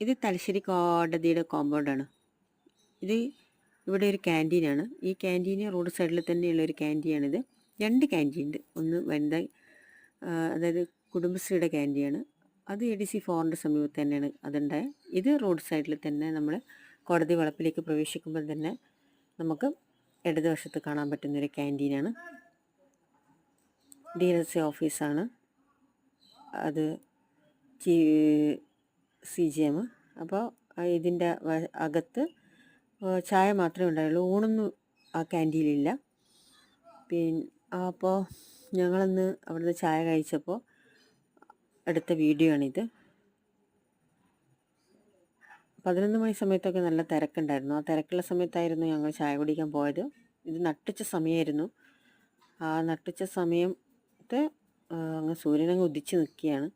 ഇത് തലശ്ശേരി കോടതിയുടെ കോമ്പൗണ്ടാണ്. ഇത് ഇവിടെ ഒരു ക്യാൻറ്റീനാണ്. ഈ ക്യാൻറ്റീന് റോഡ് സൈഡിൽ തന്നെയുള്ള ഒരു ക്യാൻറ്റീനാണിത്. 2 ക്യാൻറ്റീൻ ഉണ്ട്. ഒന്ന് വനിത അതായത് കുടുംബശ്രീയുടെ ക്യാൻറ്റീനാണ്. അത് ADC ഫോറിൻ്റെ സമീപത്ത് തന്നെയാണ് അതുണ്ടായത്. ഇത് റോഡ് സൈഡിൽ തന്നെ നമ്മൾ കോടതി വളപ്പിലേക്ക് പ്രവേശിക്കുമ്പോൾ തന്നെ നമുക്ക് ഇടതുവശത്ത് കാണാൻ പറ്റുന്നൊരു ക്യാൻറ്റീനാണ്. DLC ഓഫീസാണ് അത്, CGM. അപ്പോൾ ഇതിൻ്റെ അകത്ത് ചായ മാത്രമേ ഉണ്ടായുള്ളൂ, ഊണൊന്നും ആ ക്യാൻറ്റീനിലില്ല. അപ്പോൾ ഞങ്ങളന്ന് അവിടുന്ന് ചായ കഴിച്ചപ്പോൾ എടുത്ത വീഡിയോ ആണിത്. 11 മണി സമയത്തൊക്കെ നല്ല തിരക്കുണ്ടായിരുന്നു. ആ തിരക്കുള്ള സമയത്തായിരുന്നു ഞങ്ങൾ ചായ കുടിക്കാൻ പോയത്. ഇത് നട്ടുച്ച സമയമായിരുന്നു. ആ നട്ടുച്ച സമയത്ത് അങ്ങ് സൂര്യനങ്ങ് ഉദിച്ച് നിൽക്കുകയാണ്.